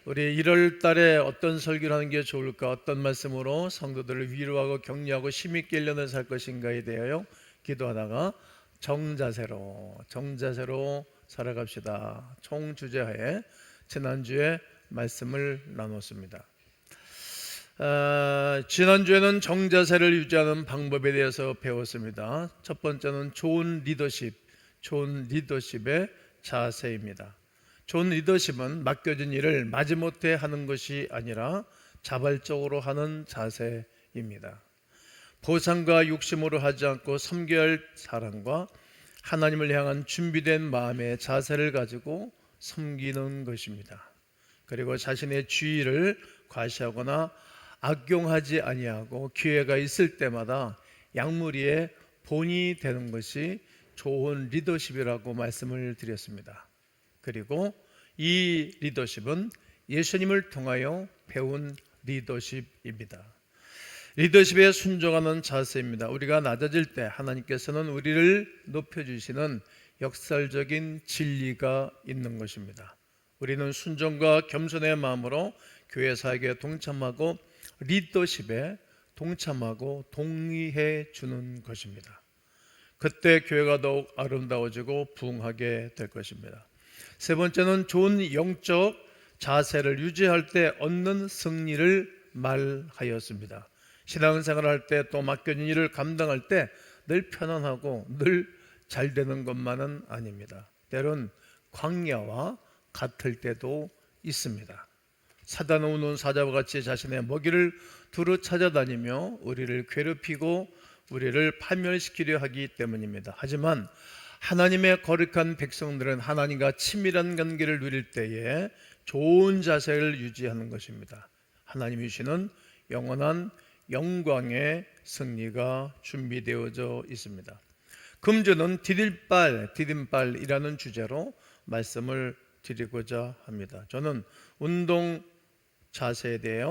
우리 1월 달에 어떤 설교를 하는 게 좋을까, 어떤 말씀으로 성도들을 위로하고 격려하고 힘있게 1년을 살 것인가에 대하여 기도하다가 정자세로 살아갑시다 총 주제하에 지난주에 말씀을 나눴습니다. 지난주에는 정자세를 유지하는 방법에 대해서 배웠습니다. 첫 번째는 좋은 리더십의 자세입니다. 좋은 리더십은 맡겨진 일을 마지못해 하는 것이 아니라 자발적으로 하는 자세입니다. 보상과 욕심으로 하지 않고 섬겨야 할 사랑과 하나님을 향한 준비된 마음의 자세를 가지고 섬기는 것입니다. 그리고 자신의 지위를 과시하거나 악용하지 아니하고 기회가 있을 때마다 양무리의 본이 되는 것이 좋은 리더십이라고 말씀을 드렸습니다. 그리고 이 리더십은 예수님을 통하여 배운 리더십입니다. 리더십에 순종하는 자세입니다. 우리가 낮아질 때 하나님께서는 우리를 높여주시는 역설적인 진리가 있는 것입니다. 우리는 순종과 겸손의 마음으로 교회 사역에 동참하고 리더십에 동참하고 동의해 주는 것입니다. 그때 교회가 더욱 아름다워지고 부흥하게 될 것입니다. 세 번째는 좋은 영적 자세를 유지할 때 얻는 승리를 말하였습니다. 신앙생활을 할 때 또 맡겨진 일을 감당할 때 늘 편안하고 늘 잘 되는 것만은 아닙니다. 때론 광야와 같을 때도 있습니다. 사단은 우는 사자와 같이 자신의 먹이를 두루 찾아다니며 우리를 괴롭히고 우리를 파멸시키려 하기 때문입니다. 하지만 하나님의 거룩한 백성들은 하나님과 친밀한 관계를 누릴 때에 좋은 자세를 유지하는 것입니다. 하나님이 주시는 영원한 영광의 승리가 준비되어져 있습니다. 금주는 디딤발이라는 주제로 말씀을 드리고자 합니다. 저는 운동 자세에 대해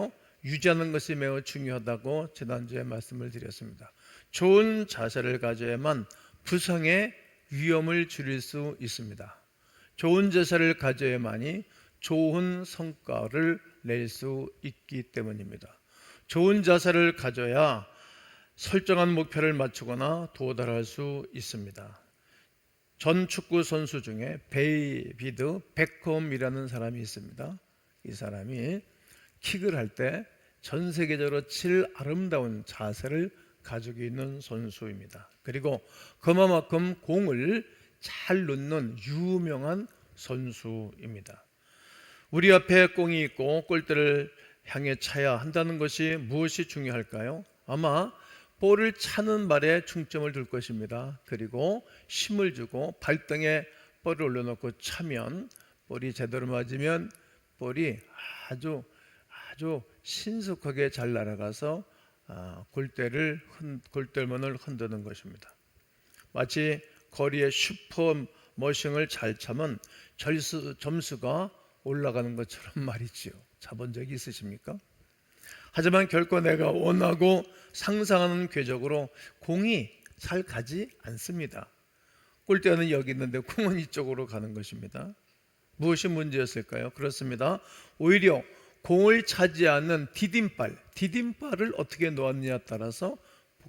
유지하는 것이 매우 중요하다고 지난주에 말씀을 드렸습니다. 좋은 자세를 가져야만 부상의 위험을 줄일 수 있습니다. 좋은 자세를 가져야만이 좋은 성과를 낼 수 있기 때문입니다. 좋은 자세를 가져야 설정한 목표를 맞추거나 도달할 수 있습니다. 전 축구 선수 중에 데이비드 베컴이라는 사람이 있습니다. 이 사람이 킥을 할 때 전 세계적으로 제일 아름다운 자세를 가지고 있는 선수입니다. 그리고 그만큼 공을 잘 넣는 유명한 선수입니다. 우리 앞에 공이 있고 골대를 향해 차야 한다는 것이 무엇이 중요할까요? 아마 볼을 차는 발에 중점을 둘 것입니다. 그리고 힘을 주고 발등에 볼을 올려놓고 차면 볼이 제대로 맞으면 볼이 아주 신속하게 잘 날아가서 골대문을 흔드는 것입니다. 마치 거리의 슈퍼머신을 잘 차면 점수가 올라가는 것처럼 말이지요. 차본 적이 있으십니까? 하지만 결코 내가 원하고 상상하는 궤적으로 공이 잘 가지 않습니다. 골대는 여기 있는데 공은 이쪽으로 가는 것입니다. 무엇이 문제였을까요? 그렇습니다. 오히려 공을 차지 않는 디딤발을 어떻게 놓았느냐에 따라서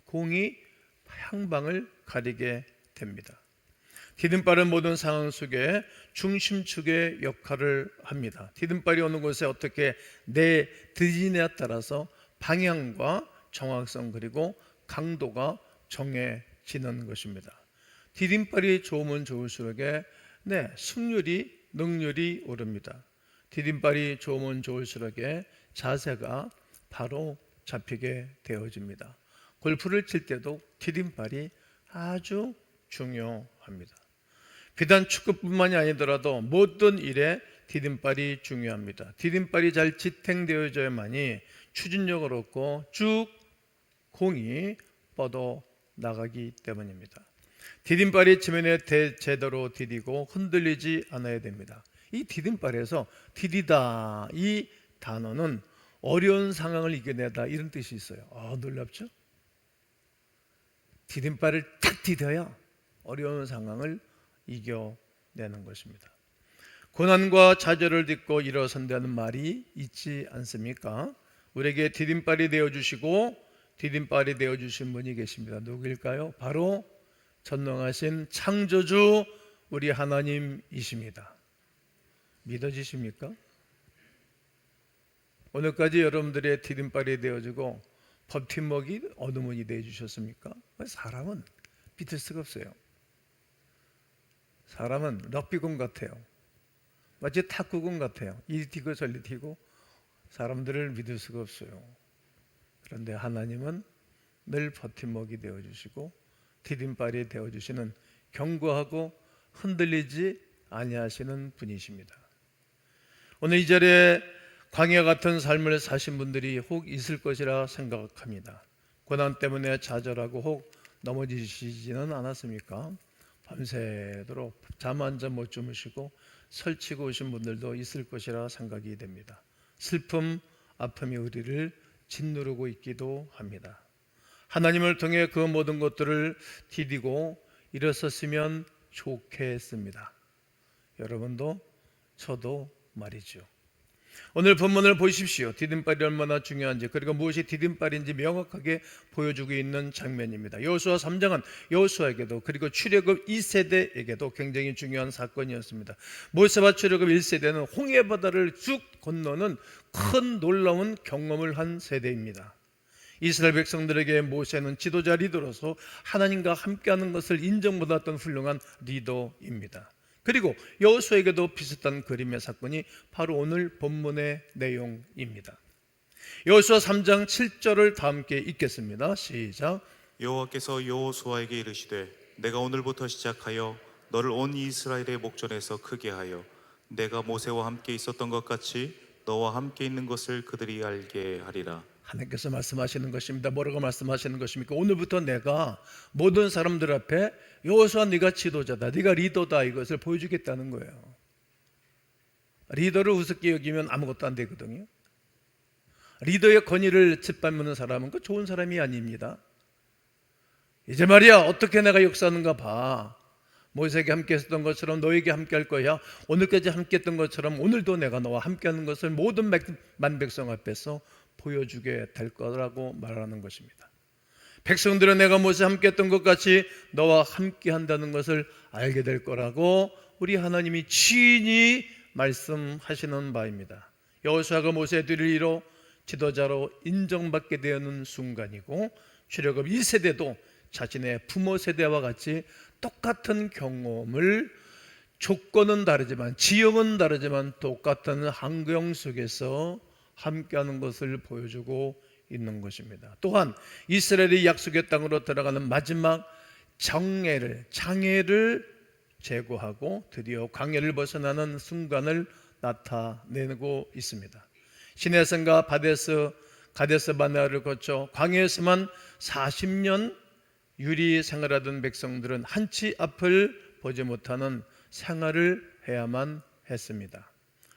공이 향방을 가리게 됩니다. 디딤발은 모든 상황 속에 중심축의 역할을 합니다. 디딤발이 어느 곳에 어떻게 내디디냐에 따라서 방향과 정확성 그리고 강도가 정해지는 것입니다. 디딤발이 좋으면 좋을수록 승률이 능률이 오릅니다. 디딤발이 좋으면 좋을수록 자세가 바로 잡히게 되어집니다. 골프를 칠 때도 디딤발이 아주 중요합니다. 비단 축구뿐만이 아니더라도 모든 일에 디딤발이 중요합니다. 디딤발이 잘 지탱되어져야만이 추진력을 얻고 쭉 공이 뻗어 나가기 때문입니다. 디딤발이 지면에 제대로 디디고 흔들리지 않아야 됩니다. 이 디딤발에서 디디다 이 단어는 어려운 상황을 이겨내다 이런 뜻이 있어요. 놀랍죠? 디딤발을 탁 디뎌야 어려운 상황을 이겨내는 것입니다. 고난과 좌절을 딛고 일어선다는 말이 있지 않습니까? 우리에게 디딤발이 되어주시고 디딤발이 되어주신 분이 계십니다. 누구일까요? 바로 전능하신 창조주 우리 하나님이십니다. 믿어지십니까? 오늘까지 여러분들의 디딤발이 되어주고 버팀목이 어느 분이 되어주셨습니까? 사람은 믿을 수가 없어요. 사람은 럭비공 같아요. 마치 탁구공 같아요. 이리 튀고 저리 튀고 사람들을 믿을 수가 없어요. 그런데 하나님은 늘 버팀목이 되어주시고 디딤발이 되어주시는 견고하고 흔들리지 아니하시는 분이십니다. 오늘 이 자리에 광야 같은 삶을 사신 분들이 혹 있을 것이라 생각합니다. 고난 때문에 좌절하고 혹 넘어지시지는 않았습니까? 밤새도록 잠 한 잠 못 주무시고 설치고 오신 분들도 있을 것이라 생각이 됩니다. 슬픔, 아픔이 우리를 짓누르고 있기도 합니다. 하나님을 통해 그 모든 것들을 디디고 일어섰으면 좋겠습니다. 여러분도 저도 말이죠. 오늘 본문을 보십시오. 디딤발이 얼마나 중요한지, 그리고 무엇이 디딤발인지 명확하게 보여주고 있는 장면입니다. 여호수아 3장은 여호수아에게도 그리고 출애굽 2세대에게도 굉장히 중요한 사건이었습니다. 모세와 출애굽 1세대는 홍해바다를 쭉 건너는 큰 놀라운 경험을 한 세대입니다. 이스라엘 백성들에게 모세는 지도자 리더로서 하나님과 함께하는 것을 인정받았던 훌륭한 리더입니다. 그리고 여호수아에게도 비슷한 그림의 사건이 바로 오늘 본문의 내용입니다. 여호수아 3장 7절을 다 함께 읽겠습니다. 시작. 여호와께서 여호수아에게 이르시되 내가 오늘부터 시작하여 너를 온 이스라엘의 목전에서 크게 하여 내가 모세와 함께 있었던 것 같이 너와 함께 있는 것을 그들이 알게 하리라. 하나님께서 말씀하시는 것입니다. 뭐라고 말씀하시는 것입니까? 오늘부터 내가 모든 사람들 앞에 여호수아 네가 지도자다, 네가 리더다, 이것을 보여주겠다는 거예요. 리더를 우습게 여기면 아무것도 안 되거든요. 리더의 권위를 짓밟는 사람은 그 좋은 사람이 아닙니다. 이제 말이야, 어떻게 내가 역사하는가 봐. 모세에게 함께 했던 것처럼 너에게 함께 할 거야. 오늘까지 함께 했던 것처럼 오늘도 내가 너와 함께 하는 것을 모든 만백성 앞에서 보여주게 될 거라고 말하는 것입니다. 백성들은 내가 모세 함께 했던 것 같이 너와 함께 한다는 것을 알게 될 거라고 우리 하나님이 친히 말씀하시는 바입니다. 여호수아가 모세의 뒤를 이뤄 지도자로 인정받게 되는 순간이고, 출애굽 1세대도 자신의 부모 세대와 같이 똑같은 경험을, 조건은 다르지만 지형은 다르지만 똑같은 환경 속에서 함께하는 것을 보여주고 있는 것입니다. 또한 이스라엘이 약속의 땅으로 들어가는 마지막 장애를 제거하고 드디어 광야를 벗어나는 순간을 나타내고 있습니다. 시내산과 가데스 바네아를 거쳐 광야에서만 40년 유리 생활하던 백성들은 한치 앞을 보지 못하는 생활을 해야만 했습니다.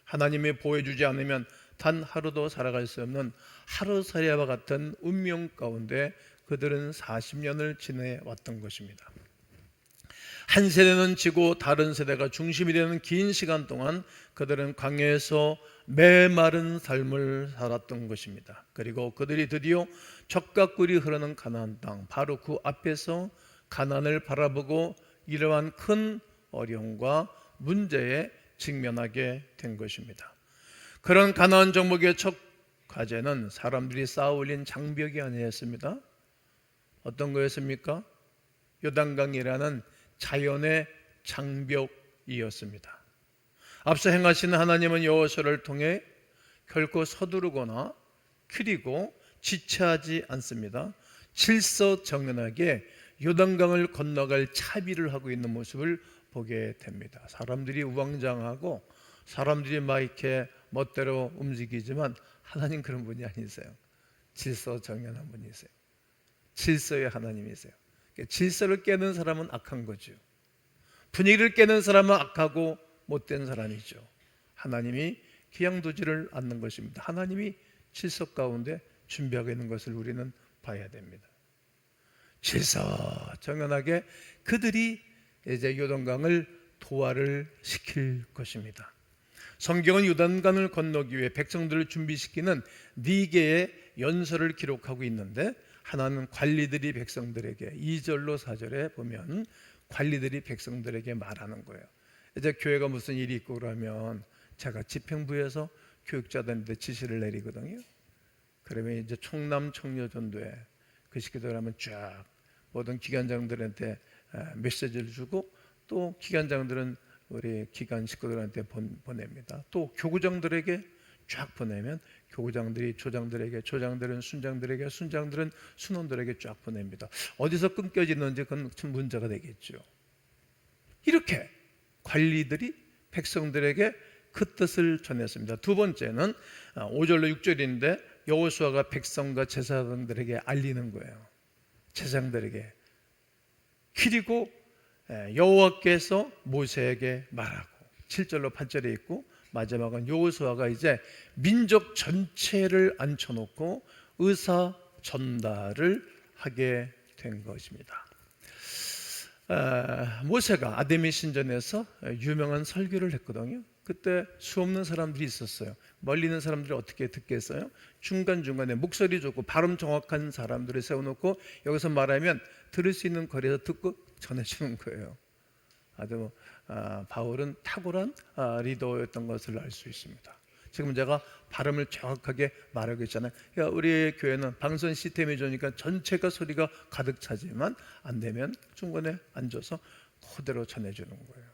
하나님이 보여주지 않으면 단 하루도 살아갈 수 없는 하루살이와 같은 운명 가운데 그들은 40년을 지내왔던 것입니다. 한 세대는 지고 다른 세대가 중심이 되는 긴 시간 동안 그들은 광야에서 메마른 삶을 살았던 것입니다. 그리고 그들이 드디어 젖과 꿀이 흐르는 가나안 땅, 바로 그 앞에서 가나안을 바라보고 이러한 큰 어려움과 문제에 직면하게 된 것입니다. 그런 가나안 정복의 첫 과제는 사람들이 쌓아 올린 장벽이 아니었습니다. 어떤 거였습니까? 요단강이라는 자연의 장벽이었습니다. 앞서 행하시는 하나님은 여호수아를 통해 결코 서두르거나 그리고 지체하지 않습니다. 질서정연하게 요단강을 건너갈 차비를 하고 있는 모습을 보게 됩니다. 사람들이 우왕좌왕하고 사람들이 막 이렇게 멋대로 움직이지만 하나님 그런 분이 아니세요. 질서정연한 분이세요. 질서의 하나님이세요. 질서를 깨는 사람은 악한 거죠. 분위기를 깨는 사람은 악하고 못된 사람이죠. 하나님이 기양두지를 않는 것입니다. 하나님이 질서 가운데 준비하고 있는 것을 우리는 봐야 됩니다. 질서정연하게 그들이 이제 요단강을 도화를 시킬 것입니다. 성경은 요단강을 건너기 위해 백성들을 준비시키는 네 개의 연설을 기록하고 있는데, 하나는 관리들이 백성들에게, 2절로 4절에 보면 관리들이 백성들에게 말하는 거예요. 이제 교회가 무슨 일이 있고 그러면 제가 집행부에서 교육자들한테 지시를 내리거든요. 그러면 이제 총남 청녀전도회 그 시기들 하면 쫙 모든 기관장들한테 메시지를 주고, 또 기관장들은 우리 기관 식구들한테 보냅니다. 또 교구장들에게 쫙 보내면 교구장들이 조장들에게, 조장들은 순장들에게, 순장들은 순원들에게 쫙 보냅니다. 어디서 끊겨지는지 그건 좀 문제가 되겠죠. 이렇게 관리들이 백성들에게 그 뜻을 전했습니다. 두 번째는 5절로 6절인데 여호수아가 백성과 제사장들에게 알리는 거예요. 제사장들에게. 그리고 여호와께서 모세에게 말하고, 7절로 8절에 있고, 마지막은 여호수아가 이제 민족 전체를 앉혀놓고 의사 전달을 하게 된 것입니다. 모세가 아데미 신전에서 유명한 설교를 했거든요. 그때 수없는 사람들이 있었어요. 멀리 있는 사람들이 어떻게 듣겠어요? 중간중간에 목소리 좋고 발음 정확한 사람들을 세워놓고 여기서 말하면 들을 수 있는 거리에서 듣고 전해주는 거예요. 아주 바울은 탁월한 리더였던 것을 알 수 있습니다. 지금 제가 발음을 정확하게 말하고 있잖아요. 그러니까 우리 교회는 방송 시스템이 좋으니까 전체가 소리가 가득 차지만 안 되면 중간에 앉아서 그대로 전해주는 거예요.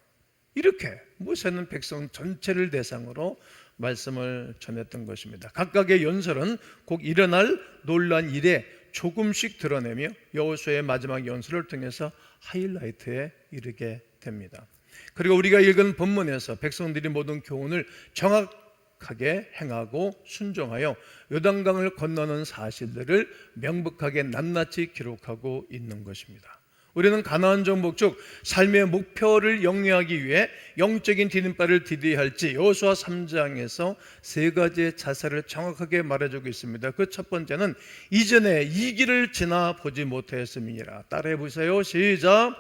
이렇게 모세는 백성 전체를 대상으로 말씀을 전했던 것입니다. 각각의 연설은 꼭 일어날 놀란 일에 조금씩 드러내며 여호수아의 마지막 연설을 통해서 하이라이트에 이르게 됩니다. 그리고 우리가 읽은 본문에서 백성들이 모든 교훈을 정확하게 행하고 순종하여 요단강을 건너는 사실들을 명백하게 낱낱이 기록하고 있는 것입니다. 우리는 가나안 정복, 삶의 목표를 영위하기 위해 영적인 디딤발을 디뎌야 할지 여호수아 3장에서 세 가지의 자세를 정확하게 말해주고 있습니다. 그 첫 번째는 이전에 이 길을 지나 보지 못하였음이니라. 따라해 보세요. 시작.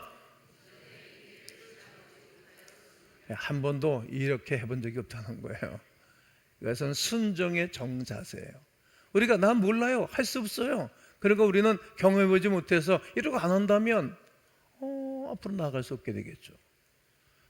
한 번도 이렇게 해본 적이 없다는 거예요. 이것은 순종의 정자세예요. 우리가 난 몰라요, 할 수 없어요. 그리고 우리는 경험해보지 못해서 이러고 안 한다면 앞으로 나아갈 수 없게 되겠죠.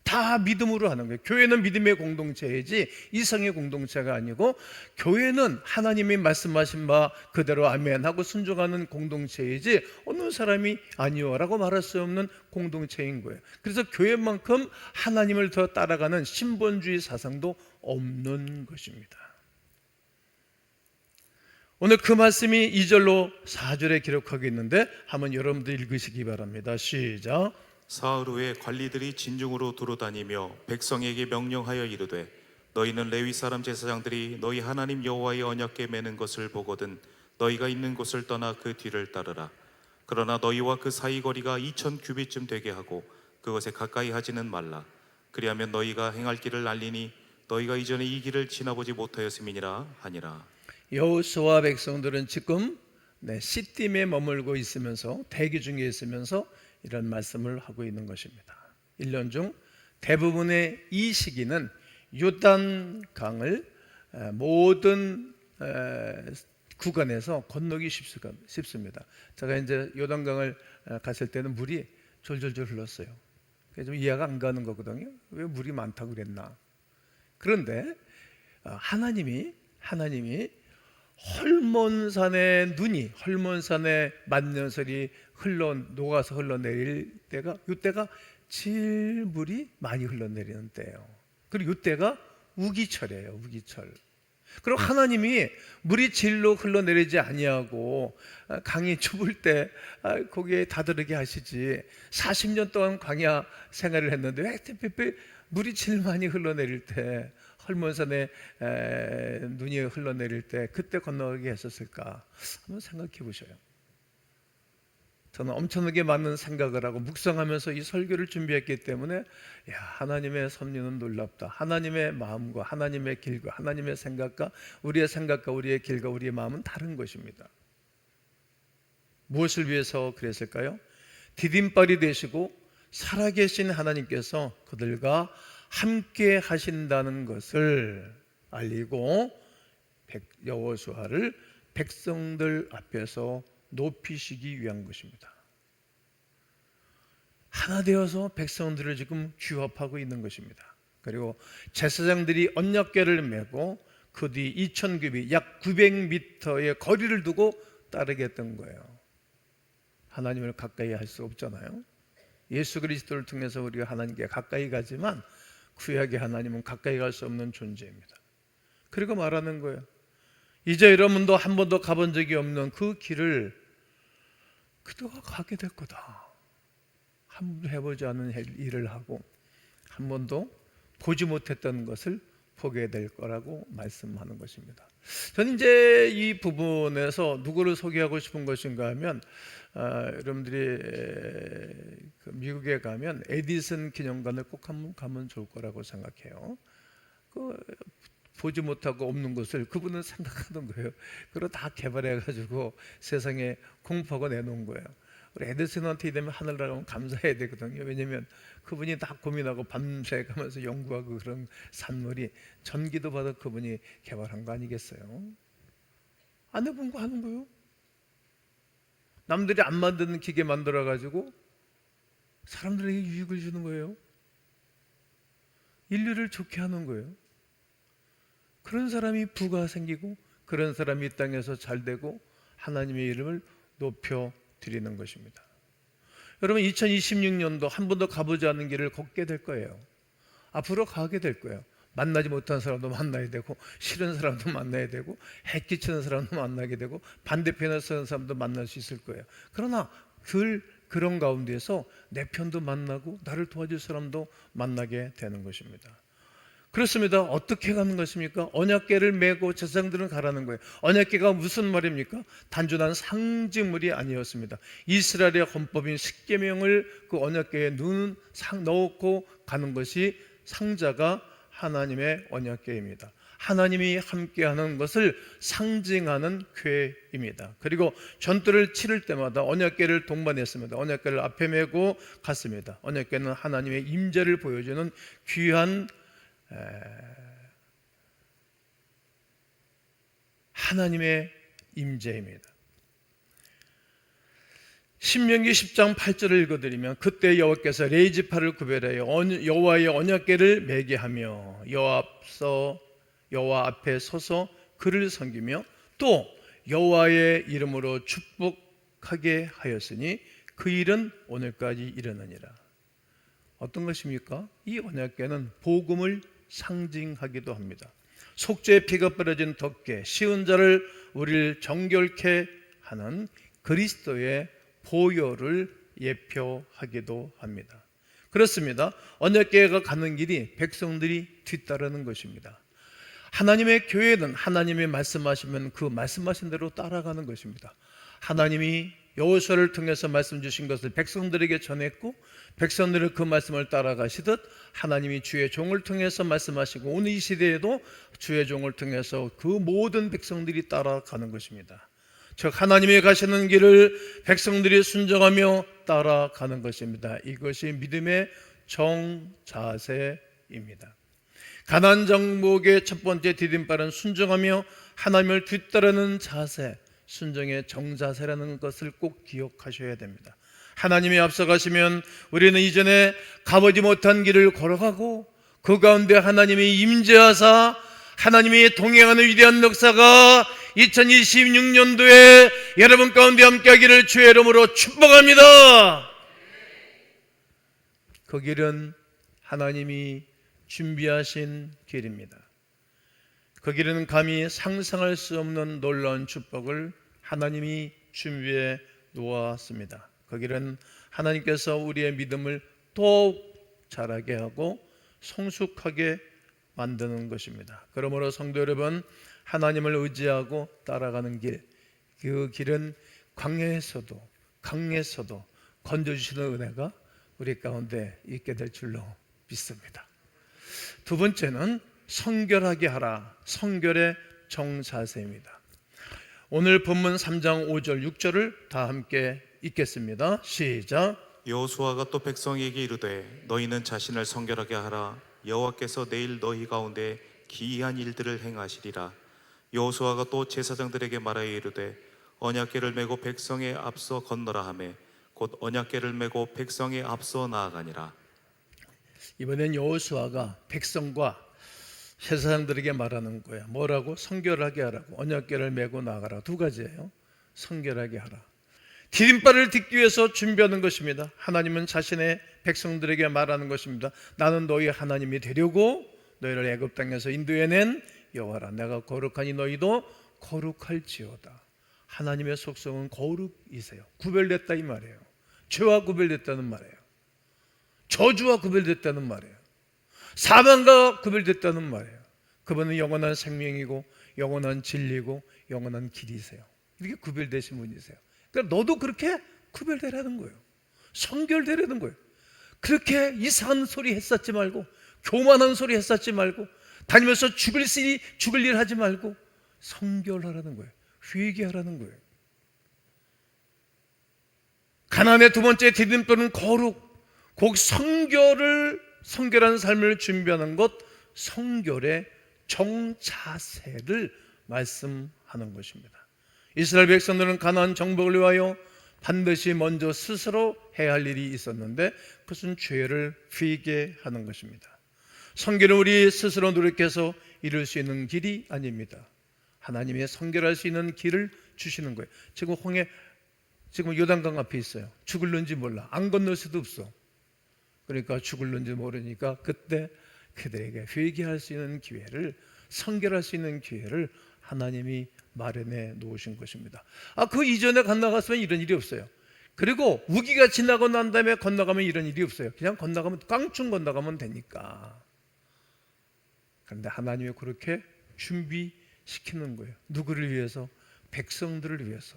다 믿음으로 하는 거예요. 교회는 믿음의 공동체이지 이성의 공동체가 아니고, 교회는 하나님이 말씀하신 바 그대로 아멘하고 순종하는 공동체이지 어느 사람이 아니요라고 말할 수 없는 공동체인 거예요. 그래서 교회만큼 하나님을 더 따라가는 신본주의 사상도 없는 것입니다. 오늘 그 말씀이 2절로 4절에 기록하고 있는데 한번 여러분들 읽으시기 바랍니다. 시작. 사흘 후에 관리들이 진중으로 두루다니며 백성에게 명령하여 이르되 너희는 레위 사람 제사장들이 너희 하나님 여호와의 언약궤 매는 것을 보거든 너희가 있는 곳을 떠나 그 뒤를 따르라. 그러나 너희와 그 사이 거리가 2000 규빗쯤 되게 하고 그것에 가까이 하지는 말라. 그리하면 너희가 행할 길을 알리니 너희가 이전에 이 길을 지나보지 못하였음이니라 하니라. 여호수아와 백성들은 지금 시딤에 머물고 있으면서, 대기 중에 있으면서 이런 말씀을 하고 있는 것입니다. 1년 중 대부분의 이 시기는 요단강을 모든 구간에서 건너기 쉽습니다. 제가 이제 요단강을 갔을 때는 물이 졸졸졸 흘렀어요. 그래서 좀 이해가 안 가는 거거든요. 왜 물이 많다고 그랬나? 그런데 하나님이 헐몬산의 눈이, 헐몬산의 만년설이 녹아서 흘러내릴 때가, 이때가 제일 물이 많이 흘러내리는 때예요. 그리고 이때가 우기철이에요. 우기철. 그리고 하나님이 물이 질로 흘러내리지 아니하고 강이 좁을 때 거기에 다다르게 하시지, 40년 동안 광야 생활을 했는데 왜 물이 제일 많이 흘러내릴 때, 헐몬산에 눈이 흘러내릴 때 그때 건너게 했었을까? 한번 생각해 보셔요. 저는 엄청나게 많은 생각을 하고 묵상하면서 이 설교를 준비했기 때문에 하나님의 섭리는 놀랍다. 하나님의 마음과 하나님의 길과 하나님의 생각과 우리의 길과 우리의 마음은 다른 것입니다. 무엇을 위해서 그랬을까요? 디딤발이 되시고 살아계신 하나님께서 그들과 함께 하신다는 것을 알리고 여호수아를 백성들 앞에서 높이시기 위한 것입니다. 하나 되어서 백성들을 지금 규합하고 있는 것입니다. 그리고 제사장들이 언약궤를 메고 그 뒤 2000규빗 약 900m의 거리를 두고 따르게 했던 거예요. 하나님을 가까이 할 수 없잖아요. 예수 그리스도를 통해서 우리가 하나님께 가까이 가지만 구약의 하나님은 가까이 갈 수 없는 존재입니다. 그리고 말하는 거예요. 이제 여러분도 한 번도 가본 적이 없는 그 길을 그동안 가게 될 거다. 한 번도 해보지 않은 일을 하고 한 번도 보지 못했던 것을 보게 될 거라고 말씀하는 것입니다. 저는 이제 이 부분에서 누구를 소개하고 싶은 것인가 하면 여러분들이 미국에 가면 에디슨 기념관을 꼭 한번 가면 좋을 거라고 생각해요. 보지 못하고 없는 것을 그분은 생각하는 거예요. 그걸 다 개발해가지고 세상에 공포하고 내놓은 거예요. 우리 에디슨한테 되면 하늘 나가면 감사해야 되거든요. 왜냐하면 그분이 다 고민하고 밤새 가면서 연구하고 그런 산물이 전기도 받아 그분이 개발한 거 아니겠어요? 안 해본 거 하는 거예요. 남들이 안 만드는 기계 만들어가지고 사람들에게 유익을 주는 거예요. 인류를 좋게 하는 거예요. 그런 사람이 부가 생기고 그런 사람이 이 땅에서 잘 되고 하나님의 이름을 높여 드리는 것입니다. 여러분 2026년도 한 번도 가보지 않은 길을 걷게 될 거예요. 앞으로 가게 될 거예요. 만나지 못한 사람도 만나야 되고 싫은 사람도 만나야 되고 해끼치는 사람도 만나게 되고 반대편에 서는 사람도 만날 수 있을 거예요. 그러나 그런 가운데서 내 편도 만나고 나를 도와줄 사람도 만나게 되는 것입니다. 그렇습니다. 어떻게 가는 것입니까? 언약궤를 메고 제사장들은 가라는 거예요. 언약궤가 무슨 말입니까? 단순한 상징물이 아니었습니다. 이스라엘의 헌법인 십계명을 그 언약궤에 넣고 가는 것이 상자가 하나님의 언약궤입니다. 하나님이 함께하는 것을 상징하는 궤입니다. 그리고 전투를 치를 때마다 언약궤를 동반했습니다. 언약궤를 앞에 메고 갔습니다. 언약궤는 하나님의 임재를 보여주는 귀한 하나님의 임재입니다. 신명기 10장 8절을 읽어드리면 그때 여호와께서 레이지파를 구별하여 여호와의 언약궤를 매게 하며 여호와 앞에 서서 그를 섬기며 또 여호와의 이름으로 축복하게 하였으니 그 일은 오늘까지 이르느니라. 어떤 것입니까? 이 언약궤는 복음을 상징하기도 합니다. 속죄의 피가 뿌려진 덮개, 쉬운 자를 우리를 정결케 하는 그리스도의 보혈을 예표하기도 합니다. 그렇습니다. 언약궤가 가는 길이 백성들이 뒤따르는 것입니다. 하나님의 교회는 하나님이 말씀하시면 그 말씀하신 대로 따라가는 것입니다. 하나님이 여호수아를 통해서 말씀 주신 것을 백성들에게 전했고 백성들은 그 말씀을 따라가시듯 하나님이 주의 종을 통해서 말씀하시고 오늘 이 시대에도 주의 종을 통해서 그 모든 백성들이 따라가는 것입니다. 즉 하나님이 가시는 길을 백성들이 순종하며 따라가는 것입니다. 이것이 믿음의 정자세입니다. 가나안 정복의 첫 번째 디딤발은 순종하며 하나님을 뒤따르는 자세, 순종의 정자세라는 것을 꼭 기억하셔야 됩니다. 하나님이 앞서가시면 우리는 이전에 가보지 못한 길을 걸어가고 그 가운데 하나님이 임재하사 하나님이 동행하는 위대한 역사가 2026년도에 여러분 가운데 함께하기를 주의 이름으로 축복합니다. 그 길은 하나님이 준비하신 길입니다. 그 길은 감히 상상할 수 없는 놀라운 축복을 하나님이 준비해 놓았습니다. 그 길은 하나님께서 우리의 믿음을 더욱 자라게 하고 성숙하게 만드는 것입니다. 그러므로 성도 여러분, 하나님을 의지하고 따라가는 길, 그 길은 광야에서도 강에서도 건져주시는 은혜가 우리 가운데 있게 될 줄로 믿습니다. 두 번째는 성결하게 하라, 성결의 정자세입니다. 오늘 본문 3장 5절 6절을 다 함께 읽겠습니다. 시작. 여호수아가 또 백성에게 이르되 너희는 자신을 성결하게 하라. 여호와께서 내일 너희 가운데 기이한 일들을 행하시리라. 여호수아가 또 제사장들에게 말하여 이르되 언약궤를 메고 백성의 앞서 건너라 하매 곧 언약궤를 메고 백성의 앞서 나아가니라. 이번엔 여호수아가 백성과 제사장들에게 말하는 거야. 뭐라고? 성결하게 하라고. 언약궤를 메고 나가라. 두 가지예요. 성결하게 하라. 디딤발을 딛기 위해서 준비하는 것입니다. 하나님은 자신의 백성들에게 말하는 것입니다. 나는 너희 하나님이 되려고 너희를 애굽 땅에서 인도해낸 여호와라. 내가 거룩하니 너희도 거룩할지어다. 하나님의 속성은 거룩이세요. 구별됐다 이 말이에요. 죄와 구별됐다는 말이에요. 저주와 구별됐다는 말이에요. 사망과 구별됐다는 말이에요. 그분은 영원한 생명이고 영원한 진리고 영원한 길이세요. 이렇게 구별되신 분이세요. 그러니까 너도 그렇게 구별되라는 거예요. 성결되라는 거예요. 그렇게 이상한 소리 했었지 말고, 교만한 소리 했었지 말고, 다니면서 죽을 일 하지 말고 성결하라는 거예요. 회개하라는 거예요. 가나안의 두 번째 디딤돌은 거룩, 곧 성결한 삶을 준비하는 것, 성결의 정자세를 말씀하는 것입니다. 이스라엘 백성들은 가나안 정복을 위하여 반드시 먼저 스스로 해야 할 일이 있었는데 그것은 죄를 회개하는 것입니다. 성결은 우리 스스로 노력해서 이룰 수 있는 길이 아닙니다. 하나님의 성결할 수 있는 길을 주시는 거예요. 지금 요단강 앞에 있어요. 죽을는지 몰라. 안 건널 수도 없어. 그러니까 죽을는지 모르니까 그때 그들에게 회개할 수 있는 기회를, 성결할 수 있는 기회를 하나님이 마련해 놓으신 것입니다. 그 이전에 건너갔으면 이런 일이 없어요. 그리고 우기가 지나고 난 다음에 건너가면 이런 일이 없어요. 그냥 건너가면, 깡충 건너가면 되니까. 그런데 하나님이 그렇게 준비시키는 거예요. 누구를 위해서? 백성들을 위해서.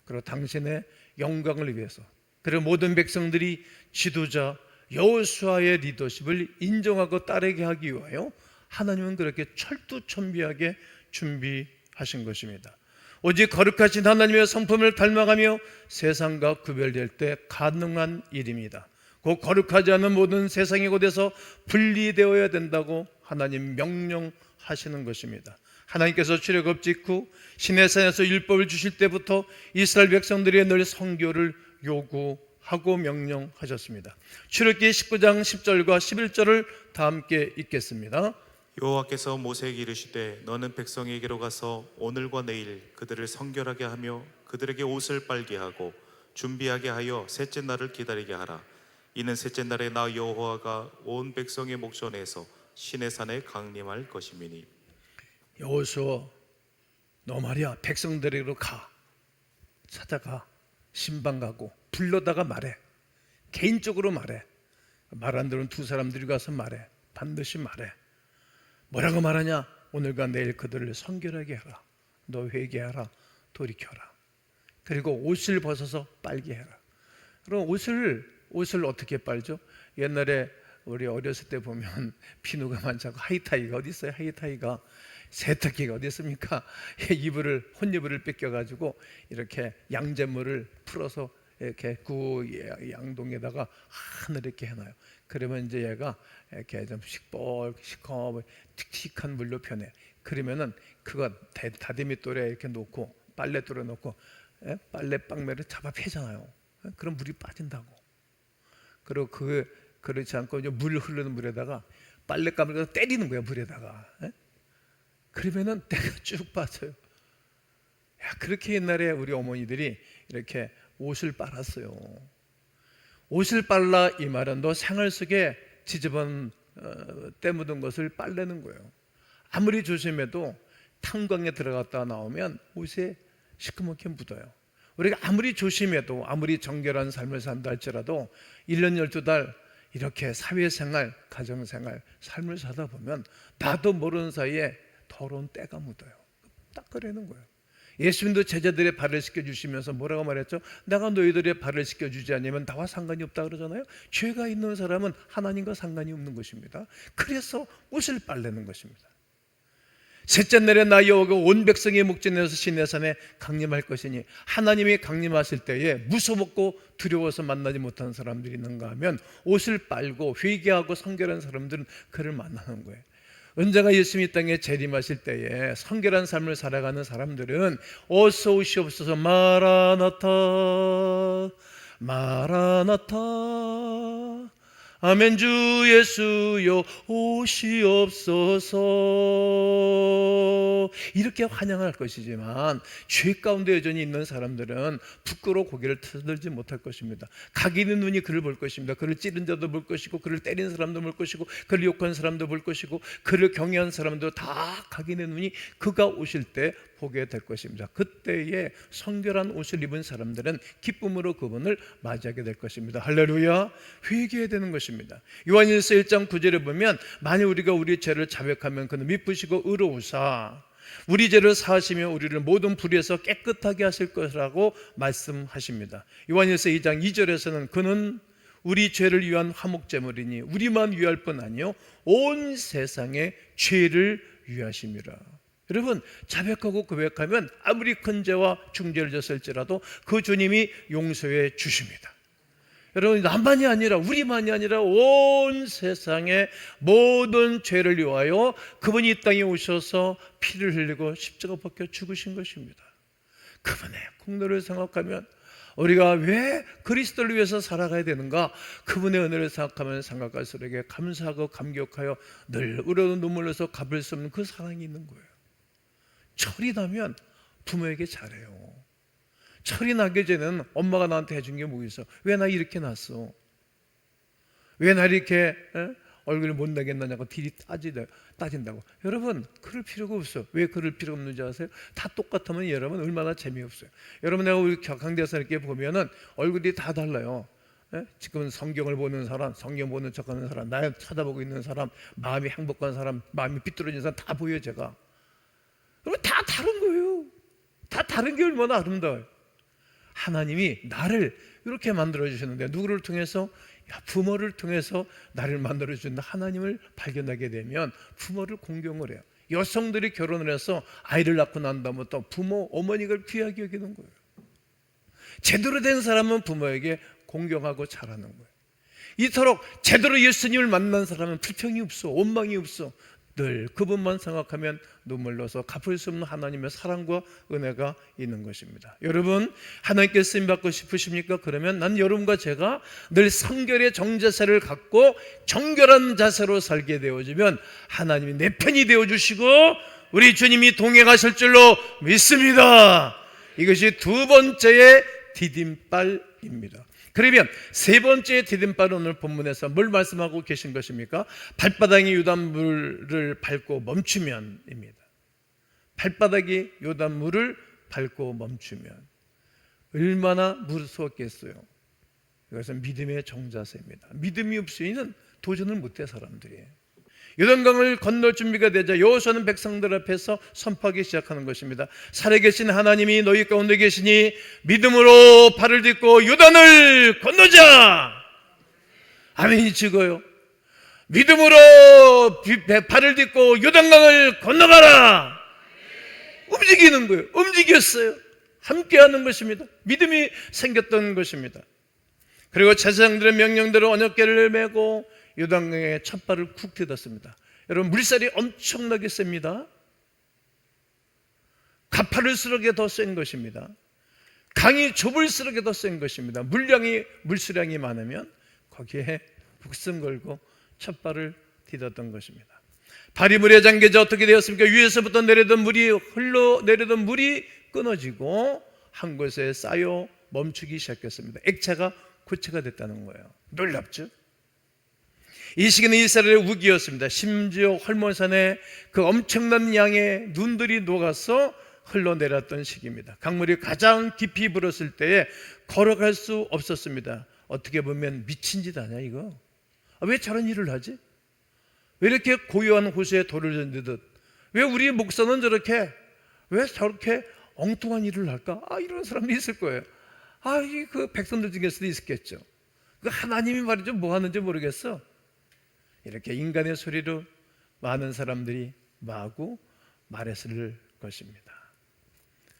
그리고 당신의 영광을 위해서. 그리고 모든 백성들이 지도자 여호수아의 리더십을 인정하고 따르게 하기 위하여 하나님은 그렇게 철두철미하게 준비하신 것입니다. 오직 거룩하신 하나님의 성품을 닮아가며 세상과 구별될 때 가능한 일입니다. 그 거룩하지 않은 모든 세상의 곳에서 분리되어야 된다고 하나님 명령하시는 것입니다. 하나님께서 출애굽 직후 시내산에서 율법을 주실 때부터 이스라엘 백성들이 늘 성교를 요구하고 명령하셨습니다. 출애굽기 19장 10절과 11절을 다 함께 읽겠습니다. 여호와께서 모세에게 이르시되 너는 백성에게로 가서 오늘과 내일 그들을 성결하게 하며 그들에게 옷을 빨게 하고 준비하게 하여 셋째 날을 기다리게 하라. 이는 셋째 날에 나 여호와가 온 백성의 목전에서 시내산에 강림할 것임이니. 여호수아, 너 말이야 백성들에게로 가, 찾아가, 신방 가고 불러다가 말해. 개인적으로 말해. 말 안 들은 두 사람들이 가서 말해. 반드시 말해. 뭐라고 말하냐? 오늘과 내일 그들을 성결하게 하라. 너 회개하라. 돌이켜라. 그리고 옷을 벗어서 빨게 해라. 그럼 옷을 어떻게 빨죠? 옛날에 우리 어렸을 때 보면 비누가 많자고 하이타이가 어디 있어요? 하이타이가 세탁기가 어디 있습니까? 혼이불을 뺏겨가지고 이렇게 양잿물을 풀어서 이렇게 양동에다가 하늘이렇게 해놔요. 그러면 이제 얘가 이렇게 좀 시커멓 틱틱한 물로 변해. 그러면은 그거 다리밑돌에 이렇게 놓고 빨랫돌에 놓고 빨래 빵매를 잡아 패잖아요. 그럼 물이 빠진다고. 그리고 그렇지 않고 이제 물 흐르는 물에다가 빨랫감을 때리는 거야 물에다가. 그러면은 때가 쭉 빠져요. 그렇게 옛날에 우리 어머니들이 이렇게 옷을 빨았어요. 옷을 빨라 이 말은 너 생활 속에 지저분 때 묻은 것을 빨래는 거예요. 아무리 조심해도 탄광에 들어갔다 나오면 옷에 시커멓게 묻어요. 우리가 아무리 조심해도 아무리 정결한 삶을 산다 할지라도 1년 12달 이렇게 사회생활, 가정생활, 삶을 사다 보면 나도 모르는 사이에 더러운 때가 묻어요. 닦으려는 거예요. 예수님도 제자들의 발을 씻겨주시면서 뭐라고 말했죠? 내가 너희들의 발을 씻겨주지 않으면 나와 상관이 없다 그러잖아요. 죄가 있는 사람은 하나님과 상관이 없는 것입니다. 그래서 옷을 빨래는 것입니다. 셋째 날에 나 여호와가 온 백성의 목전에서 시내산에 강림할 것이니, 하나님이 강림하실 때에 무서웠고 두려워서 만나지 못한 사람들이 있는가 하면 옷을 빨고 회개하고 성결한 사람들은 그를 만나는 거예요. 언제가 예수님이 이 땅에 재림하실 때에 성결한 삶을 살아가는 사람들은 어서 오시옵소서 마라나타 마라나타 아멘 주 예수여 오시옵소서 이렇게 환영할 것이지만, 죄 가운데 여전히 있는 사람들은 부끄러워 고개를 터들지 못할 것입니다. 각인의 눈이 그를 볼 것입니다. 그를 찌른 자도 볼 것이고, 그를 때린 사람도 볼 것이고, 그를 욕한 사람도 볼 것이고, 그를 경외한 사람도 다 각인의 눈이 그가 오실 때 보게 될 것입니다. 그때에 성결한 옷을 입은 사람들은 기쁨으로 그분을 맞이하게 될 것입니다. 할렐루야. 회개해야 되는 것입니다. 요한일서 1장 9절에 보면, 만일 우리가 우리 죄를 자백하면 그는 미쁘시고 의로우사 우리 죄를 사하시며 우리를 모든 불의에서 깨끗하게 하실 것이라고 말씀하십니다. 요한일서 2장 2절에서는 그는 우리 죄를 위한 화목제물이니 우리만 위할 뿐 아니요 온 세상의 죄를 위하심이라. 여러분, 자백하고 고백하면 아무리 큰 죄와 중죄를 졌을지라도 그 주님이 용서해 주십니다. 여러분, 나만이 아니라 우리만이 아니라 온 세상의 모든 죄를 위하여 그분이 이 땅에 오셔서 피를 흘리고 십자가 벗겨 죽으신 것입니다. 그분의 공로를 생각하면 우리가 왜 그리스도를 위해서 살아가야 되는가, 그분의 은혜를 생각하면 생각할수록 감사하고 감격하여 늘 우려도 눈물로서 갚을 수 없는 그 사랑이 있는 거예요. 철이 나면 부모에게 잘해요. 철이 나기 전에는 엄마가 나한테 해준 게 뭐 있어? 왜 나 이렇게 났어? 왜 나 이렇게 얼굴을 못 나게 했느냐고 딜이 따진다고. 여러분, 그럴 필요가 없어. 왜 그럴 필요가 없는지 아세요? 다 똑같으면 여러분 얼마나 재미없어요. 여러분, 내가 우리 강대에서 이렇게 보면은 얼굴이 다 달라요. 지금 성경을 보는 사람, 성경 보는 척하는 사람, 나 쳐다보고 있는 사람, 마음이 행복한 사람, 마음이 삐뚤어진 사람 다 보여요. 제가. 여러분, 다 다른 거예요. 다 다른 게 얼마나 아름다워요. 하나님이 나를 이렇게 만들어주셨는데, 누구를 통해서? 부모를 통해서 나를 만들어준 하나님을 발견하게 되면 부모를 공경을 해요. 여성들이 결혼을 해서 아이를 낳고 난 다음부터 부모, 어머니가 귀하게 여기는 거예요. 제대로 된 사람은 부모에게 공경하고 잘하는 거예요. 이토록 제대로 예수님을 만난 사람은 불평이 없어, 원망이 없어. 늘 그분만 생각하면 눈물 나서 갚을 수 없는 하나님의 사랑과 은혜가 있는 것입니다. 여러분, 하나님께 쓰임 받고 싶으십니까? 그러면 난 여러분과 제가 늘 성결의 정자세를 갖고 정결한 자세로 살게 되어지면 하나님이 내 편이 되어주시고 우리 주님이 동행하실 줄로 믿습니다. 이것이 두 번째의 디딤발입니다. 그러면 세 번째 디딤발은 오늘 본문에서 뭘 말씀하고 계신 것입니까? 발바닥이 요단물을 밟고 멈추면입니다. 발바닥이 요단물을 밟고 멈추면 얼마나 무서웠겠어요. 이것은 믿음의 정자세입니다. 믿음이 없이는 도전을 못해 사람들이. 요단강을 건널 준비가 되자 여호수아는 백성들 앞에서 선포하기 시작하는 것입니다. 살아계신 하나님이 너희 가운데 계시니 믿음으로 발을 딛고 요단을 건너자. 아멘이 찍어요. 믿음으로 발을 딛고 요단강을 건너가라. 움직이는 거예요. 움직였어요. 함께하는 것입니다. 믿음이 생겼던 것입니다. 그리고 제사장들의 명령대로 언약궤를 메고 요단강에 첫 발을 쿡 디뎠습니다. 여러분, 물살이 엄청나게 셉니다. 가파를수록에 더 센 것입니다. 강이 좁을수록에 더 센 것입니다. 물수량이 많으면 거기에 목숨 걸고 첫 발을 디뎠던 것입니다. 발이 물에 잠겨져 어떻게 되었습니까? 위에서부터 흘러내리던 물이 끊어지고 한 곳에 쌓여 멈추기 시작했습니다. 액체가 고체가 됐다는 거예요. 놀랍죠? 이 시기는 이스라엘의 우기였습니다. 심지어 헐몬산에 그 엄청난 양의 눈들이 녹아서 흘러내렸던 시기입니다. 강물이 가장 깊이 불었을 때에 걸어갈 수 없었습니다. 어떻게 보면 미친 짓 아니야 이거? 왜 저런 일을 하지? 왜 이렇게 고요한 호수에 돌을 던지듯, 왜 우리 목사는 왜 저렇게 엉뚱한 일을 할까? 이런 사람이 있을 거예요. 그 백성들 중에서도 있었겠죠. 그 하나님이 말이죠, 뭐 하는지 모르겠어. 이렇게 인간의 소리로 많은 사람들이 마구 말했을 것입니다.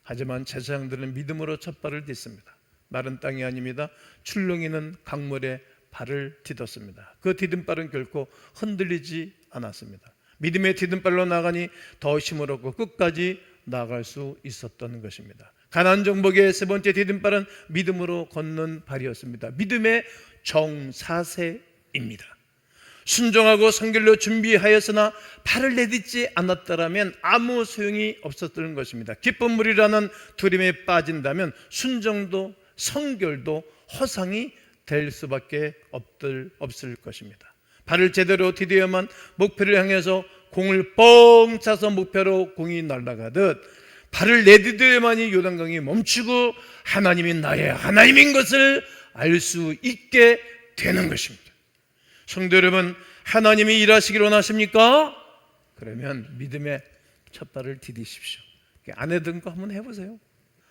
하지만 제사장들은 믿음으로 첫 발을 딛습니다. 마른 땅이 아닙니다. 출렁이는 강물에 발을 디뎠습니다. 그 디딤발은 결코 흔들리지 않았습니다. 믿음의 디딤발로 나가니 더 힘을 얻고 끝까지 나아갈 수 있었던 것입니다. 가나안 정복의 세 번째 디딤발은 믿음으로 걷는 발이었습니다. 믿음의 정사세입니다. 순종하고 성결로 준비하였으나 발을 내딛지 않았더라면 아무 소용이 없었던 것입니다. 기쁜 물이라는 두림에 빠진다면 순종도 성결도 허상이 될 수밖에 없을 것입니다. 발을 제대로 디뎌야만 목표를 향해서 공을 뻥 차서 목표로 공이 날아가듯 발을 내디뎌야만이 요단강이 멈추고 하나님이 나의 하나님인 것을 알 수 있게 되는 것입니다. 성도 여러분, 하나님이 일하시기를 원하십니까? 그러면 믿음의 첫 발을 디디십시오. 안 해둔 거 한번 해보세요.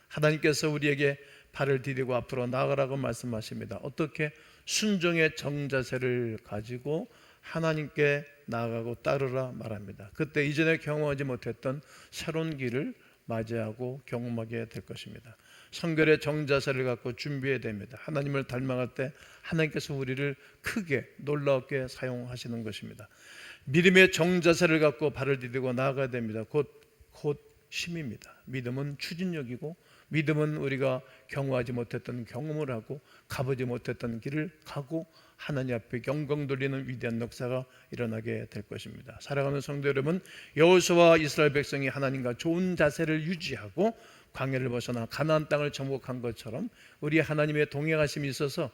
하나님께서 우리에게 발을 디디고 앞으로 나아가라고 말씀하십니다. 어떻게? 순종의 정자세를 가지고 하나님께 나아가고 따르라 말합니다. 그때 이전에 경험하지 못했던 새로운 길을 맞이하고 경험하게 될 것입니다. 성결의 정자세를 갖고 준비해야 됩니다. 하나님을 닮아갈 때 하나님께서 우리를 크게 놀랍게 사용하시는 것입니다. 믿음의 정자세를 갖고 발을 디디고 나아가야 됩니다. 곧 힘입니다. 믿음은 추진력이고 믿음은 우리가 경험하지 못했던 경험을 하고 가보지 못했던 길을 가고 하나님 앞에 영광 돌리는 위대한 역사가 일어나게 될 것입니다. 사랑하는 성도 여러분, 여호수아와 이스라엘 백성이 하나님과 좋은 자세를 유지하고 광야를 벗어나 가나안 땅을 정복한 것처럼 우리 하나님의 동행하심이 있어서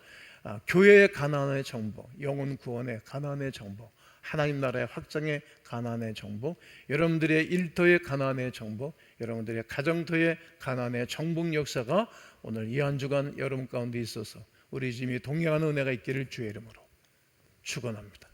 교회의 가나안의 정복, 영혼 구원의 가나안의 정복, 하나님 나라의 확장의 가나안의 정복, 여러분들의 일터의 가나안의 정복, 여러분들의 가정터의 가나안의 정복 역사가 오늘 이 한 주간 여러분 가운데 있어서 우리 주님이 동행하는 은혜가 있기를 주의 이름으로 축원합니다.